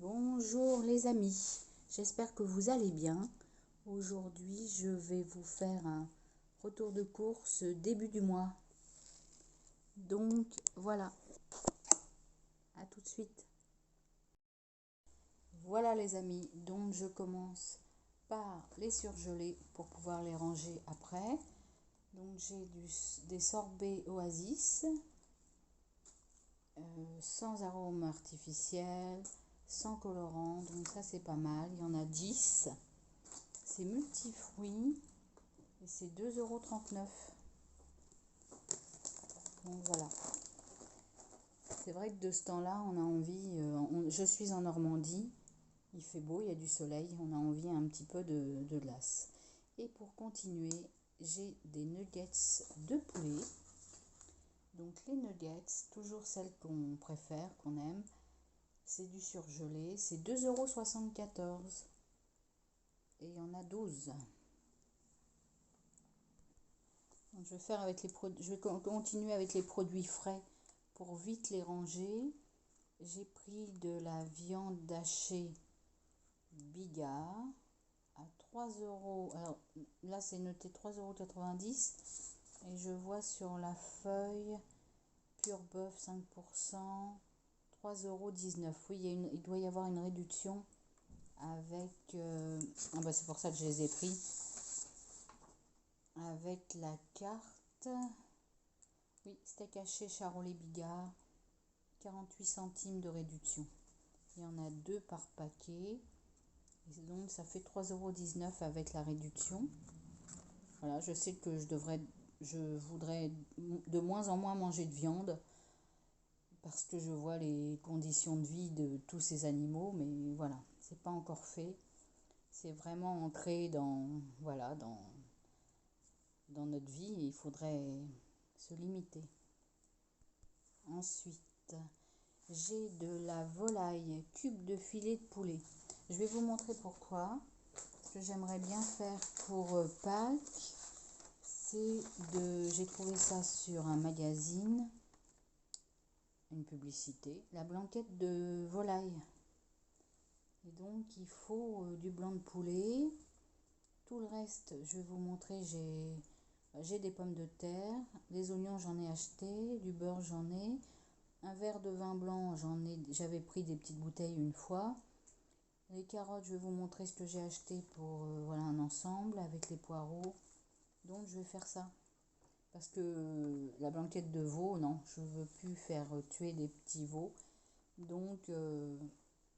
Bonjour les amis, j'espère que vous allez bien. Aujourd'hui, je vais vous faire un retour de course début du mois. Donc voilà, à tout de suite. Voilà les amis, donc je commence par les surgeler pour pouvoir les ranger après. Donc j'ai des sorbets Oasis, sans arôme artificiel, sans colorant, donc ça c'est pas mal, il y en a 10. C'est multifruits et c'est 2,39 €. Donc voilà. C'est vrai que de ce temps-là, on a envie. Je suis en Normandie, il fait beau, il y a du soleil, on a envie un petit peu de glace. Et pour continuer, j'ai des nuggets de poulet. Donc les nuggets, toujours celles qu'on préfère, qu'on aime, c'est du surgelé, c'est 2,74 € et il y en a 12. Donc je vais continuer avec les produits frais pour vite les ranger. J'ai pris de la viande hachée Bigard à 3 €. Alors là, c'est noté 3,90 € et je vois sur la feuille pur bœuf 5%, 3,19 €. Oui, il doit y avoir une réduction avec. C'est pour ça que je les ai pris. Avec la carte. Oui, steak haché Charolais Bigard, 48 centimes de réduction. Il y en a 2 par paquet. Et donc ça fait 3,19 € avec la réduction. Voilà, je sais que je voudrais de moins en moins manger de viande parce que je vois les conditions de vie de tous ces animaux, mais voilà, c'est pas encore fait. C'est vraiment ancré voilà, dans notre vie et il faudrait se limiter. Ensuite, j'ai de la volaille cube de filet de poulet. Je vais vous montrer pourquoi. Ce que j'aimerais bien faire pour Pâques, j'ai trouvé ça sur un magazine, une publicité, la blanquette de volaille. Et donc il faut du blanc de poulet. Tout le reste, je vais vous montrer, j'ai des pommes de terre, des oignons j'en ai acheté, du beurre j'en ai, un verre de vin blanc j'avais pris des petites bouteilles une fois. Les carottes, je vais vous montrer ce que j'ai acheté pour voilà un ensemble avec les poireaux. Donc je vais faire ça. Parce que la blanquette de veau, non, je ne veux plus faire tuer des petits veaux. Donc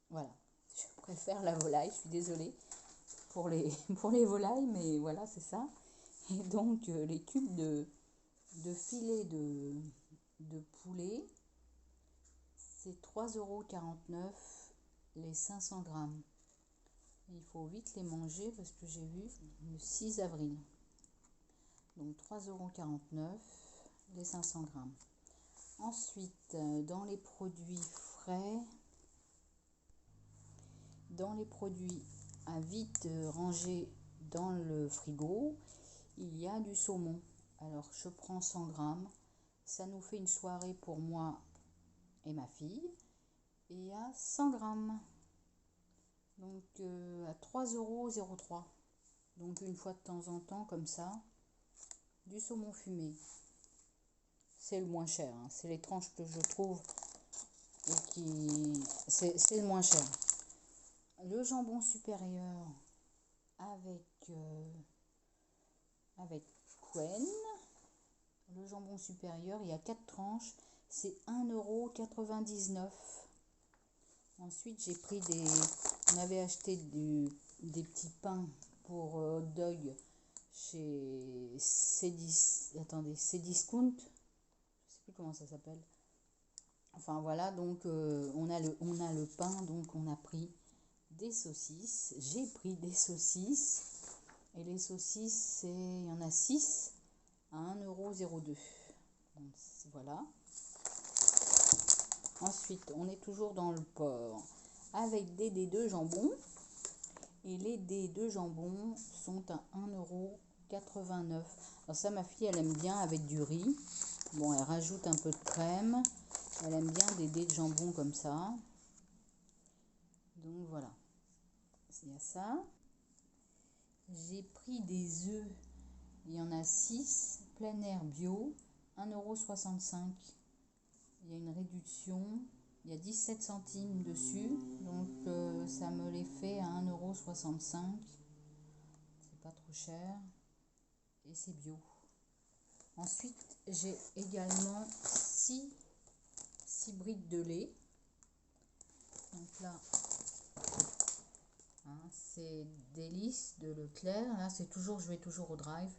voilà, je préfère la volaille, je suis désolée pour pour les volailles, mais voilà, c'est ça. Et donc les cubes de filet de poulet, c'est 3,49 € les 500 grammes. Il faut vite les manger parce que j'ai vu le 6 avril. Donc 3,49 € les 500 grammes. Ensuite, dans les produits frais, dans les produits à vite ranger dans le frigo, il y a du saumon. Alors je prends 100 grammes. Ça nous fait une soirée pour moi et ma fille. Et il y a 100 grammes. Donc à 3,03 €. Donc une fois de temps en temps, comme ça, du saumon fumé. C'est le moins cher, hein. C'est les tranches que je trouve et c'est le moins cher. Le jambon supérieur avec Quen. Le jambon supérieur, il y a 4 tranches, c'est 1,99 €. Ensuite, on avait acheté des petits pains pour hot dog chez Cdiscount. Je sais plus comment ça s'appelle. Enfin voilà, donc on a le pain, donc on a pris des saucisses. J'ai pris des saucisses. Et les saucisses, il y en a 6 à 1,02 €. Donc voilà. Ensuite, on est toujours dans le porc avec des dés de jambon. Et les dés de jambon sont à 1,89 €. Alors ça, ma fille, elle aime bien avec du riz. Bon, elle rajoute un peu de crème. Elle aime bien des dés de jambon comme ça. il y a ça. J'ai pris des œufs, il y en a 6, plein air bio, 1,65 €. Il y a une réduction, il y a 17 centimes dessus, donc ça me les fait à 1,65 €. C'est pas trop cher et c'est bio. Ensuite, j'ai également 6 briques de lait. Donc là, hein, c'est Délices de Leclerc. Là, c'est toujours, je vais toujours au Drive,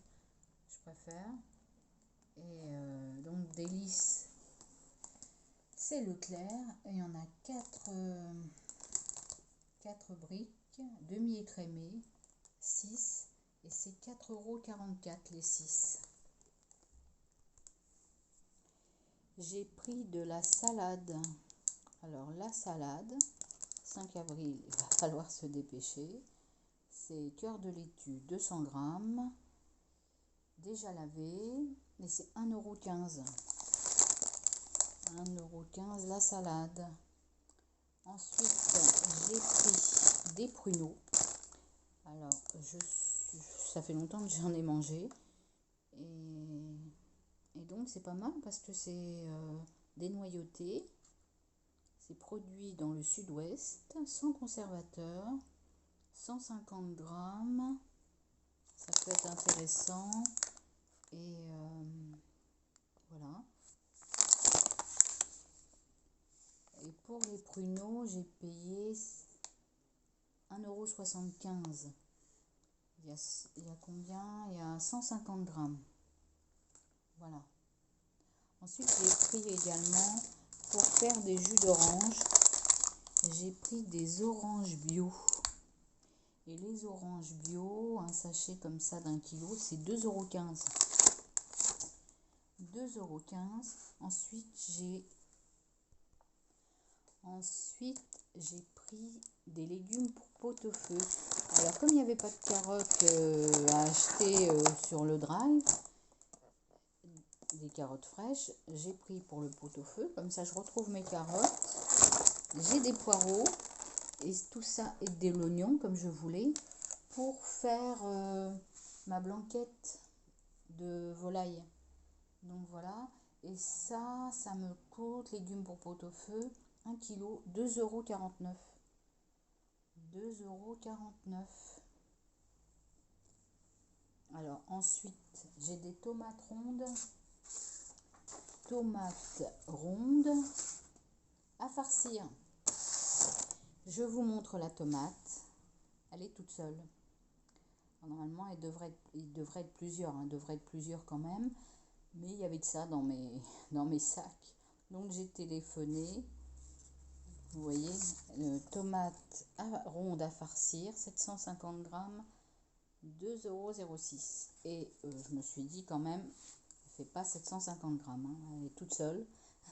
je préfère. Et donc Délices, c'est Leclerc. Et il y en a 4 briques, demi-écrémées, 6. Et c'est 4,44 € les 6. J'ai pris de la salade. Alors la salade, 5 avril, il va falloir se dépêcher. C'est cœur de laitue, 200 grammes, déjà lavé, et c'est 1,15 €. 1,15 € la salade. Ensuite, j'ai pris des pruneaux. Alors, ça fait longtemps que j'en ai mangé. Et donc, c'est pas mal parce que c'est dénoyauté. C'est produit dans le sud-ouest, sans conservateur, 150 grammes. Ça peut être intéressant. Et voilà. Et pour les pruneaux, j'ai payé 1,75 €. Il y a combien? Il y a 150 grammes. Voilà. Ensuite, j'ai pris également, pour faire des jus d'orange, j'ai pris des oranges bio. Et les oranges bio, un sachet comme ça d'1 kg, c'est 2,15 €. 2,15 €. Ensuite, j'ai pris des légumes pour pot-au-feu. Alors, comme il n'y avait pas de carottes à acheter sur le Drive, des carottes fraîches, j'ai pris pour le pot-au-feu. Comme ça, je retrouve mes carottes. J'ai des poireaux et tout ça, et de l'oignon, comme je voulais, pour faire ma blanquette de volaille. Donc voilà. Et ça me coûte, légumes pour pot-au-feu, 1 kg, 2,49 €. 2,49 €. Alors ensuite, j'ai des tomates rondes. À farcir. Je vous montre la tomate. Elle est toute seule. Normalement, il devrait être plusieurs. Il devrait être plusieurs quand même. Mais il y avait de ça dans mes sacs. Donc j'ai téléphoné. Vous voyez, tomate ronde à farcir, 750 grammes, 2,06 €. Et je me suis dit quand même, elle ne fait pas 750 grammes, hein, elle est toute seule.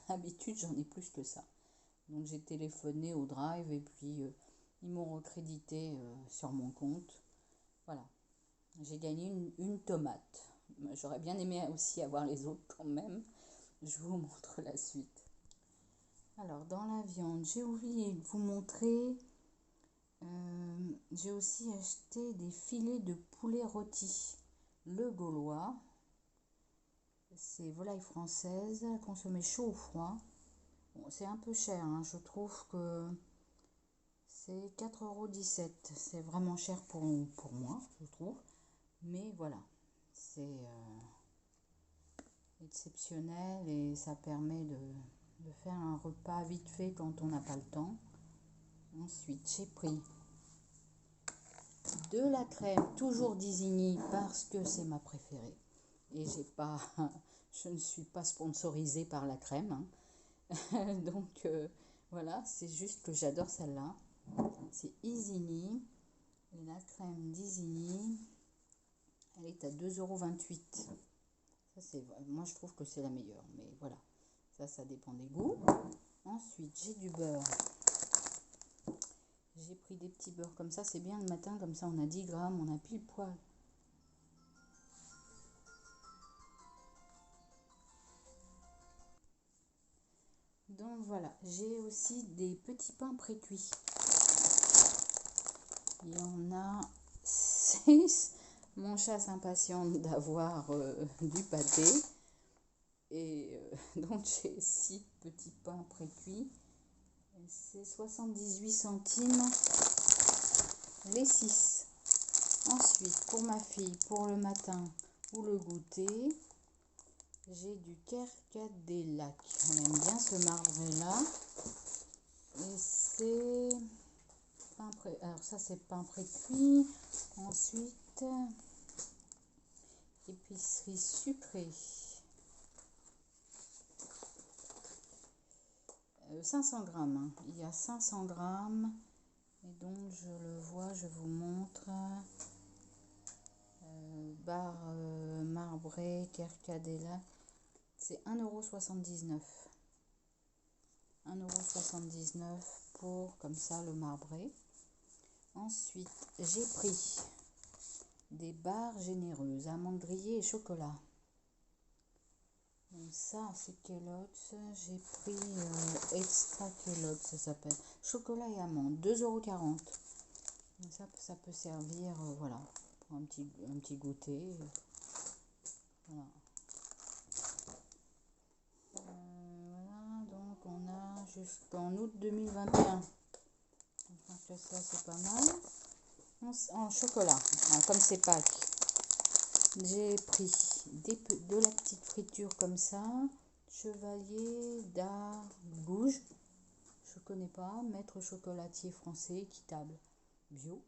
D'habitude, j'en ai plus que ça. Donc j'ai téléphoné au Drive et puis ils m'ont recrédité sur mon compte. Voilà, j'ai gagné une tomate. J'aurais bien aimé aussi avoir les autres quand même. Je vous montre la suite. Alors, dans la viande, j'ai oublié de vous montrer, j'ai aussi acheté des filets de poulet rôti. Le Gaulois, c'est volaille française, consommée chaud ou froid. Bon, c'est un peu cher, hein, je trouve que c'est 4,17 €. C'est vraiment cher pour moi, je trouve. Mais voilà, c'est exceptionnel et ça permet de faire un repas vite fait quand on n'a pas le temps. Ensuite, j'ai pris de la crème, toujours d'Isigny parce que c'est ma préférée. Et je ne suis pas sponsorisée par la crème, hein. Donc voilà, c'est juste que j'adore celle-là. C'est Isigny. Et la crème d'Isigny, elle est à 2,28 €. Moi, je trouve que c'est la meilleure, mais voilà, ça dépend des goûts. Ensuite, j'ai du beurre. J'ai pris des petits beurres comme ça, c'est bien le matin, comme ça on a 10 grammes, on a pile poil. Donc voilà, j'ai aussi des petits pains pré-cuits. Il y en a 6. Mon chat s'impatiente d'avoir du pâté. Et donc j'ai 6 petits pains pré-cuits. C'est 78 centimes les 6. Ensuite, pour ma fille, pour le matin ou le goûter, j'ai du Kerkadelac. On aime bien ce marbré-là. Et c'est pain pré... Alors ça, c'est pain pré-cuit. Ensuite, épicerie sucrée. 500 grammes. Hein. Il y a 500 grammes. Et donc, je le vois, je vous montre. Barre marbré, Kerkadelac. C'est 1,79 €. 1,79 € pour, comme ça, le marbré. Ensuite, j'ai pris des barres généreuses, amandes grillées et chocolat. Donc ça, c'est Kellogg's. J'ai pris Extra Kellogg's, ça s'appelle. Chocolat et amandes, 2,40 €. Donc ça peut servir, voilà, pour un petit goûter. Voilà. Voilà, donc on a jusqu'en août 2021. Donc ça, c'est pas mal. En chocolat, alors, comme c'est Pâques, j'ai pris de la petite friture comme ça. Chevalier d'Argouges, je connais pas. Maître chocolatier français, équitable, bio.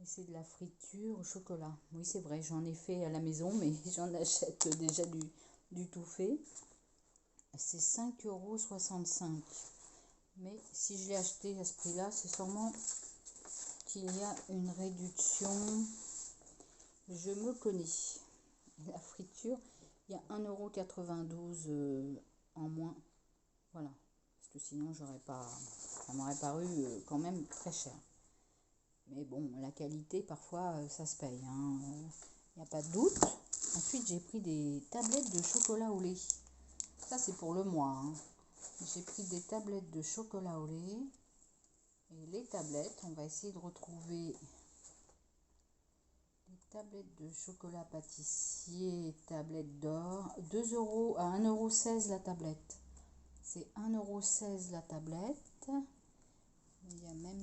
Et c'est de la friture au chocolat. Oui, c'est vrai, j'en ai fait à la maison, mais j'en achète déjà du tout fait. C'est 5,65 €. Mais si je l'ai acheté à ce prix-là, c'est sûrement qu'il y a une réduction. Je me connais. La friture, il y a 1,92 € en moins. Voilà. Parce que sinon, ça m'aurait paru quand même très cher. Mais bon, la qualité, parfois, ça se paye. Il n'y a pas de doute. Ensuite, j'ai pris des tablettes de chocolat au lait. Ça, c'est pour le mois. Hein. J'ai pris des tablettes de chocolat au lait. Et les tablettes, on va essayer de retrouver les tablettes de chocolat pâtissier, tablettes d'or. 2 € à 1,16 € la tablette. C'est 1,16 € la tablette. Il y a même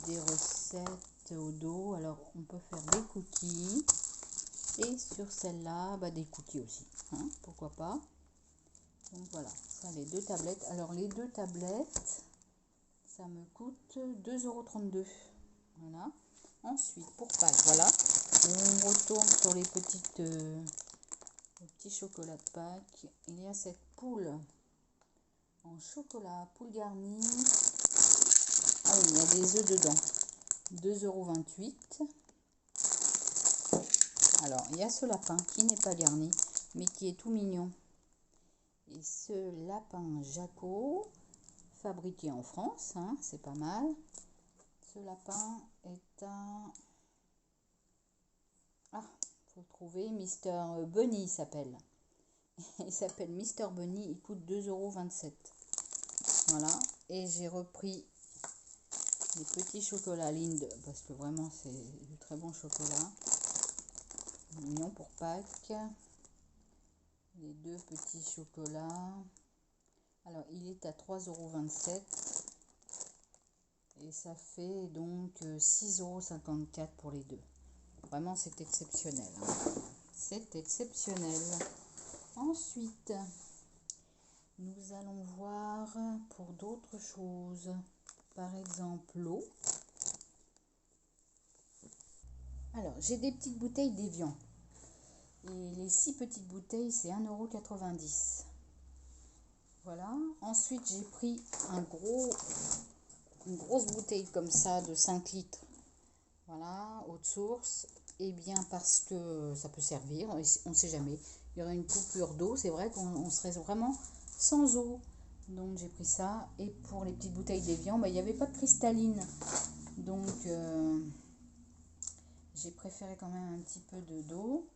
des recettes au dos. Alors, on peut faire des cookies. Et sur celle-là, des cookies aussi. Hein, pourquoi pas. Donc voilà, ça les 2 tablettes. Alors, les 2 tablettes, ça me coûte 2,32 €. Voilà. Ensuite, pour Pâques, voilà. On retourne sur les petits chocolats de Pâques. Il y a cette poule en chocolat, poule garnie. Ah oui, il y a des œufs dedans. 2,28 €. Alors, il y a ce lapin qui n'est pas garni, mais qui est tout mignon. Et ce lapin Jaco, fabriqué en France, hein, c'est pas mal. Ce lapin est un... Ah, faut le trouver, Mister Bunny il s'appelle. Il s'appelle Mister Bunny, il coûte 2,27 €. Voilà, et j'ai repris les petits chocolats Lindt, parce que vraiment c'est du très bon chocolat. Mignon pour Pâques. Les 2 petits chocolats. Alors, il est à 3,27 € et ça fait donc 6,54 € pour les 2. Vraiment, c'est exceptionnel. Hein. C'est exceptionnel. Ensuite, nous allons voir pour d'autres choses. Par exemple, l'eau. Alors, j'ai des petites bouteilles d'Evian. Et les 6 petites bouteilles, c'est 1,90 €. Voilà. Ensuite, j'ai pris une grosse bouteille comme ça de 5 litres. Voilà, eau de source. Et bien parce que ça peut servir, on ne sait jamais. Il y aurait une coupure d'eau, c'est vrai qu'on serait vraiment sans eau. Donc j'ai pris ça. Et pour les petites bouteilles d'Evian, il n'y avait pas de cristalline. Donc j'ai préféré quand même un petit peu d'eau.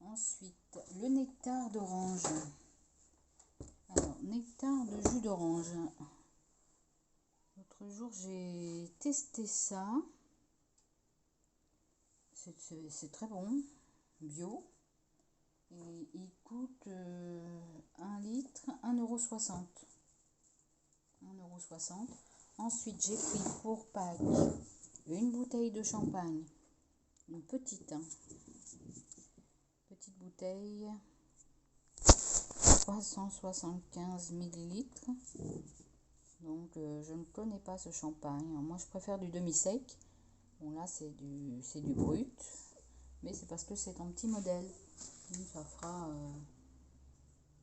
Ensuite, le nectar d'orange. Alors, nectar de jus d'orange. L'autre jour, j'ai testé ça. C'est très bon, bio. Et il coûte 1 litre, 1,60 €. 1,60 €. Ensuite, j'ai pris pour Pâques une bouteille de champagne. Une petite, hein. Petite bouteille. 375 millilitres. Donc, je ne connais pas ce champagne. Alors, moi, je préfère du demi-sec. Bon, là, c'est du brut. Mais c'est parce que c'est en petit modèle. Donc, ça fera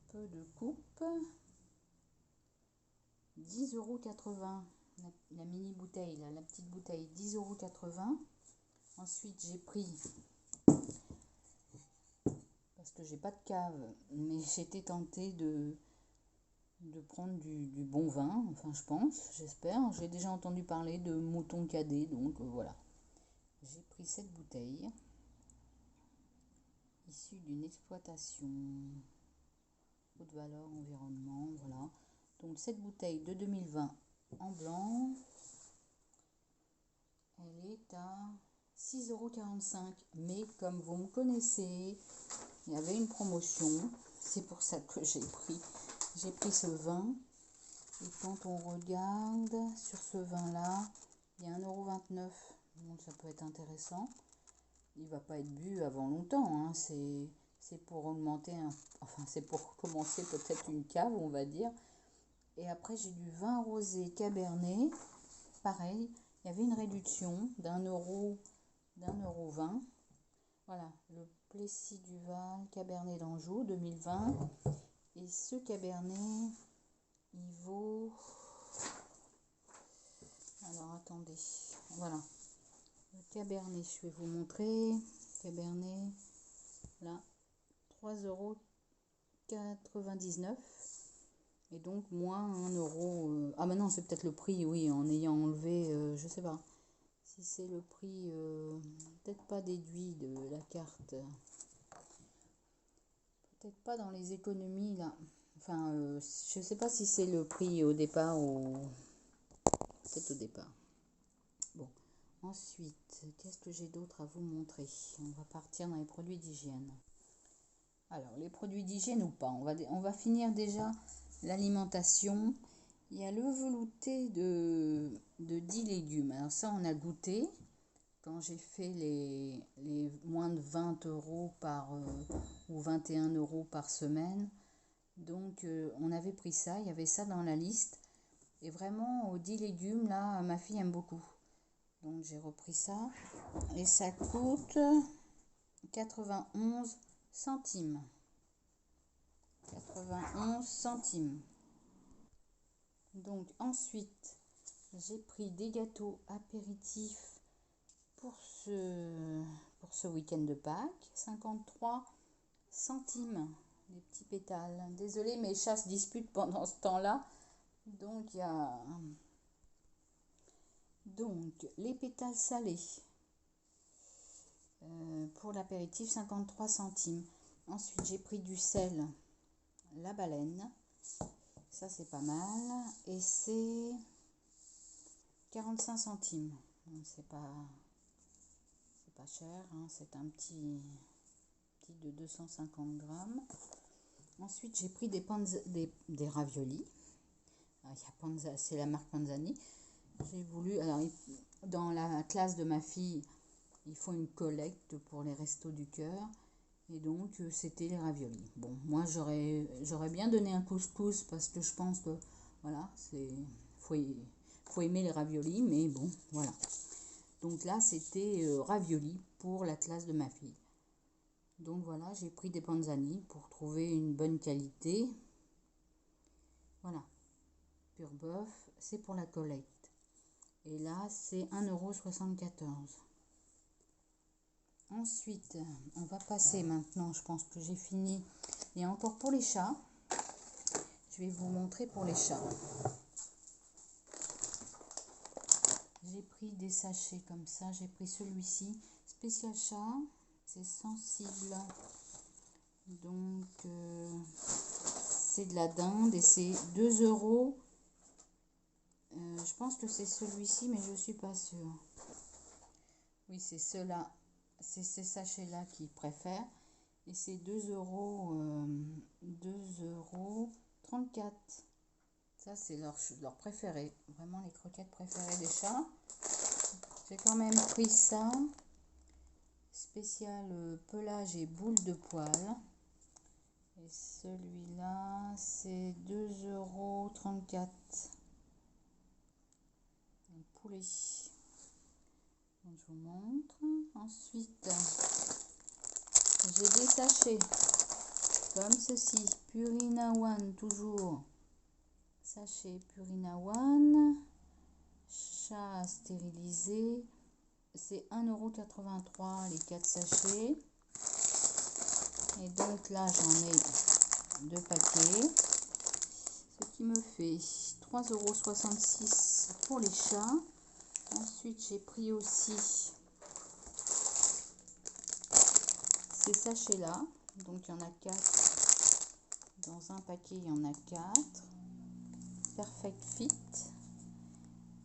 peu de coupe. 10,80 €. La mini bouteille, là, la petite bouteille, 10,80 €. Ensuite, j'ai pris, parce que j'ai pas de cave, mais j'étais tentée de prendre du bon vin, enfin je pense, j'espère. J'ai déjà entendu parler de Mouton Cadet, donc voilà. J'ai pris cette bouteille, issue d'une exploitation haute valeur environnement, voilà. Donc cette bouteille de 2020 en blanc, elle est à 6,45 €. Mais comme vous me connaissez, il y avait une promotion, c'est pour ça que j'ai pris ce vin. Et quand on regarde sur ce vin-là, il y a 1,29 €. Donc ça peut être intéressant. Il va pas être bu avant longtemps, hein. C'est pour augmenter enfin c'est pour commencer peut-être une cave, on va dire. Et après j'ai du vin rosé cabernet. Pareil, il y avait une réduction d'1,20 €. Voilà, le Plessis du Val Cabernet d'Anjou 2020. Et ce cabernet, il vaut... Alors attendez, voilà. Le cabernet, je vais vous montrer. Cabernet, là, 3,99 €. Et donc moins 1 €. Ah maintenant c'est peut-être le prix, oui, en ayant enlevé, je sais pas. Si c'est le prix, peut-être pas déduit de la carte. Peut-être pas dans les économies là. Enfin, je sais pas si c'est le prix au départ ou peut-être au départ. Bon, ensuite, qu'est-ce que j'ai d'autre à vous montrer? On va partir dans les produits d'hygiène. Alors, les produits d'hygiène ou pas, on va finir déjà l'alimentation. Il y a le velouté de 10 légumes. Alors ça, on a goûté quand j'ai fait les moins de 20 € ou 21 € par semaine. Donc, on avait pris ça, il y avait ça dans la liste. Et vraiment, aux 10 légumes, là, ma fille aime beaucoup. Donc, j'ai repris ça. Et ça coûte 91 centimes. 91 centimes. Donc, ensuite, j'ai pris des gâteaux apéritifs pour ce week-end de Pâques. 53 centimes. Les petits pétales. Désolée, mes chats se disputent pendant ce temps-là. Donc, il y a... Donc, les pétales salés. Pour l'apéritif, 53 centimes. Ensuite, j'ai pris du sel. La baleine. Ça, c'est pas mal. Et c'est 45 centimes. Donc, c'est pas cher. Hein. C'est un petit de 250 grammes. Ensuite, j'ai pris des raviolis. C'est la marque Panzani. J'ai voulu... Alors, dans la classe de ma fille, ils font une collecte pour les restos du cœur. Et donc, c'était les raviolis. Bon, moi, j'aurais bien donné un couscous parce que je pense que, voilà, faut aimer les raviolis, mais bon, voilà. Donc là, c'était raviolis pour la classe de ma fille. Donc voilà, j'ai pris des Panzani pour trouver une bonne qualité. Voilà. Pur bœuf, c'est pour la collecte. Et là, c'est 1,74 €. Ensuite, on va passer maintenant, je pense que j'ai fini. Et encore pour les chats, je vais vous montrer pour les chats. J'ai pris des sachets comme ça, j'ai pris celui-ci, spécial chat, c'est sensible. Donc, c'est de la dinde et c'est 2 €. Je pense que c'est celui-ci, mais je ne suis pas sûre. Oui, c'est ceux-là. c'est ces sachets-là qu'ils préfèrent. Et c'est 2,34 €. Ça, c'est leur préféré. Vraiment les croquettes préférées des chats. J'ai quand même pris ça. Spécial pelage et boule de poil. Et celui-là, c'est 2,34 €. Un poulet. Donc, je vous montre. Ensuite, j'ai des sachets comme ceci. Purina One, toujours. Sachet Purina One. Chat stérilisé. C'est 1,83 € les 4 sachets. Et donc là, j'en ai 2 paquets. Ce qui me fait 3,66 € pour les chats. Ensuite, j'ai pris aussi ces sachets-là. Donc, il y en a 4. Dans un paquet, il y en a 4. Perfect Fit.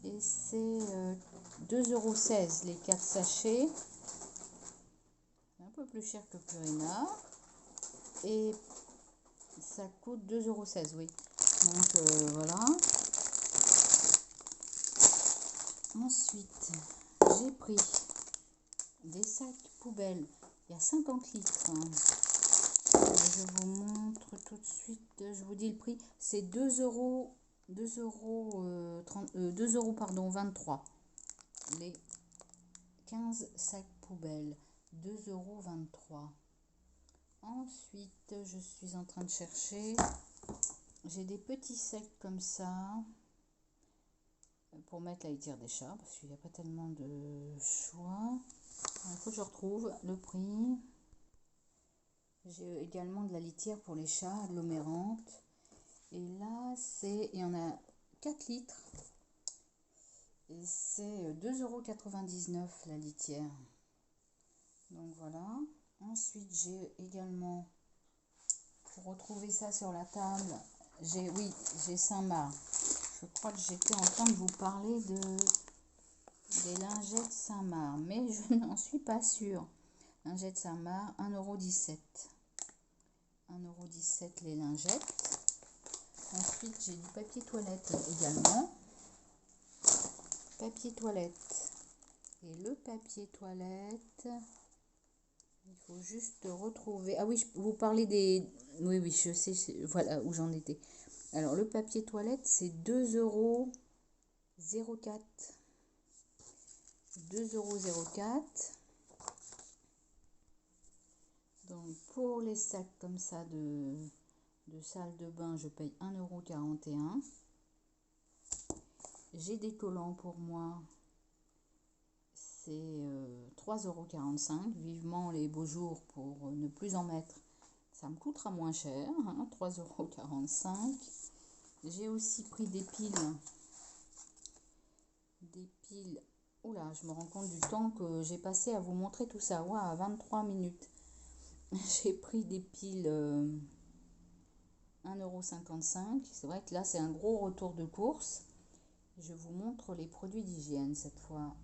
Et c'est 2,16 € les 4 sachets. C'est un peu plus cher que Purina. Et ça coûte 2,16 €, oui. Donc, voilà. Ensuite, j'ai pris des sacs poubelles. Il y a 50 litres. Je vous montre tout de suite. Je vous dis le prix. C'est 2,23 €. Les 15 sacs poubelles. 2,23 €. Ensuite, je suis en train de chercher. J'ai des petits sacs comme ça. Pour mettre la litière des chats. Parce qu'il n'y a pas tellement de choix. Il faut que je retrouve le prix. J'ai également de la litière pour les chats agglomérante. Et là, il y en a 4 litres. Et c'est 2,99 € la litière. Donc voilà. Ensuite, j'ai également, pour retrouver ça sur la table, j'ai Saint-Marc. Je crois que j'étais en train de vous parler des lingettes Saint-Marc. Mais je n'en suis pas sûre. Lingettes Saint-Marc, 1,17 €. 1,17 € les lingettes. Ensuite, j'ai du papier toilette également. Papier toilette. Et le papier toilette, il faut juste retrouver. Ah oui, vous parlez des... Oui, je sais, voilà où j'en étais. Alors, le papier toilette, c'est 2,04 €. 2,04 €. Donc, pour les sacs comme ça de salle de bain, je paye 1,41 €. J'ai des collants pour moi. C'est 3,45 €. Vivement les beaux jours pour ne plus en mettre. Ça me coûtera moins cher. 3,45 €. J'ai aussi pris des piles. Des piles. Oula, je me rends compte du temps que j'ai passé à vous montrer tout ça. Waouh, 23 minutes. J'ai pris des piles 1,55 €. C'est vrai que là, c'est un gros retour de course. Je vous montre les produits d'hygiène cette fois.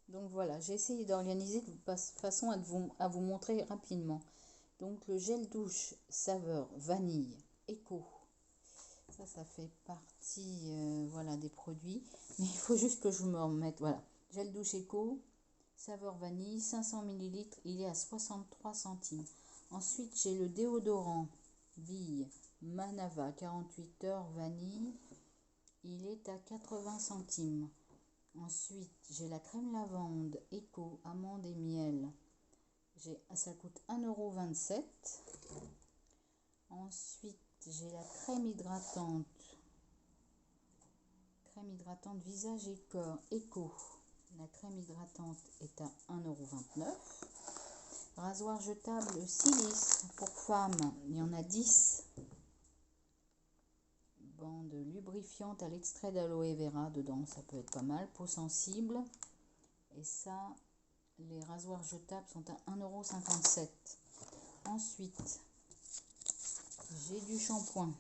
Donc voilà, j'ai essayé d'organiser de façon à vous montrer rapidement. Donc le gel douche saveur vanille Eco. Ça fait partie voilà, des produits. Mais il faut juste que je me remette. Voilà, gel douche Eco, saveur vanille, 500 ml. Il est à 63 centimes. Ensuite, j'ai le déodorant Bille Manava 48 heures vanille. Il est à 80 centimes. Ensuite, j'ai la crème lavande Eco amande et miel. Ça coûte 1,27 €. Ensuite, j'ai la crème hydratante visage et corps Eco. La crème hydratante est à 1,29 €. Rasoir jetable silice pour femmes, il y en a 10. Bande lubrifiante à l'extrait d'aloe vera dedans, ça peut être pas mal. Peau sensible. Et ça, les rasoirs jetables sont à 1,57 €. Ensuite, j'ai du shampoing.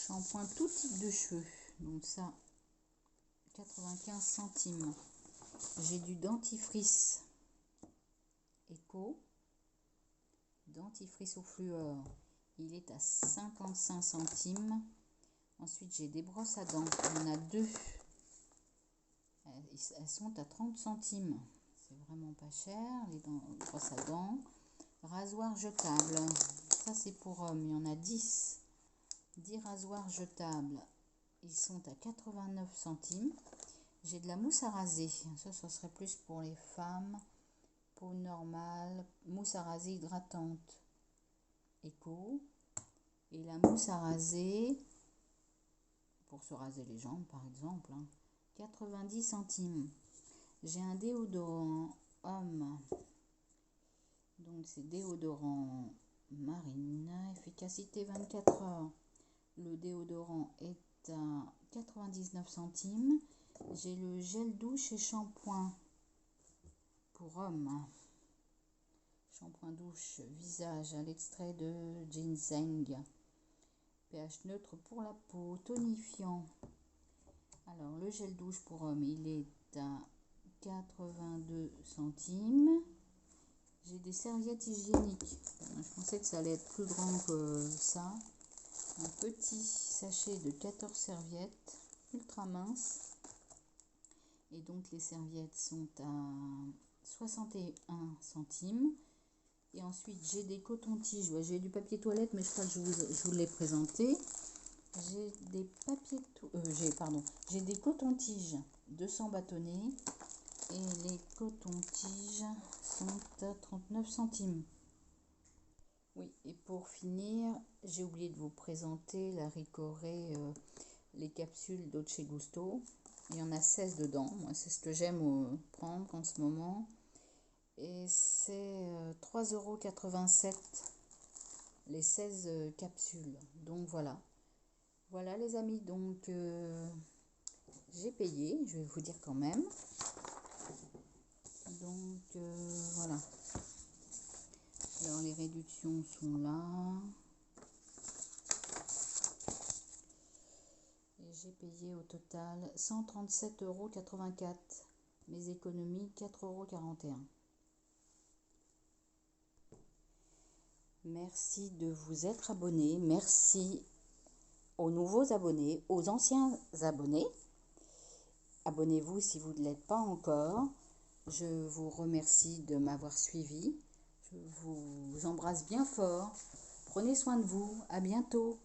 Shampoing tout type de cheveux. Donc ça, 95 centimes. J'ai du dentifrice Eco. Dentifrice au fluor, il est à 55 centimes. Ensuite, j'ai des brosses à dents. Il y en a deux. Elles sont à 30 centimes. C'est vraiment pas cher, les brosses à dents. Rasoir jetable. Ça, c'est pour hommes. Il y en a 10. 10 rasoirs jetables. Ils sont à 89 centimes. J'ai de la mousse à raser. Ça serait plus pour les femmes. Peau normale. Mousse à raser hydratante. Eco. Et la mousse à raser, pour se raser les jambes par exemple, 90 centimes. J'ai un déodorant homme. Donc c'est déodorant Marine, efficacité 24 heures. Le déodorant est à 99 centimes. J'ai le gel douche et shampoing pour homme. Shampoing douche visage à l'extrait de ginseng. pH neutre pour la peau, tonifiant. Alors le gel douche pour homme, il est à 82 centimes. J'ai des serviettes hygiéniques. Je pensais que ça allait être plus grand que ça. Un petit sachet de 14 serviettes, ultra minces. Et donc les serviettes sont à 61 centimes. Et ensuite j'ai des cotons-tiges. J'ai du papier toilette, mais je crois que je vous l'ai présenté. J'ai des j'ai des cotons-tiges 200 bâtonnets. Et les cotons-tiges sont à 39 centimes. Oui, et pour finir, j'ai oublié de vous présenter la Ricoré, les capsules Dolce Gusto. Il y en a 16 dedans. Moi, c'est ce que j'aime prendre en ce moment. Et c'est 3,87 € les 16 capsules. Donc voilà. Voilà les amis, donc j'ai payé, je vais vous dire quand même. Donc voilà. Alors les réductions sont là. Et j'ai payé au total 137,84 €. Mes économies 4,41 €. Merci de vous être abonné. Merci aux nouveaux abonnés, aux anciens abonnés. Abonnez-vous si vous ne l'êtes pas encore. Je vous remercie de m'avoir suivi. Je vous embrasse bien fort. Prenez soin de vous. À bientôt.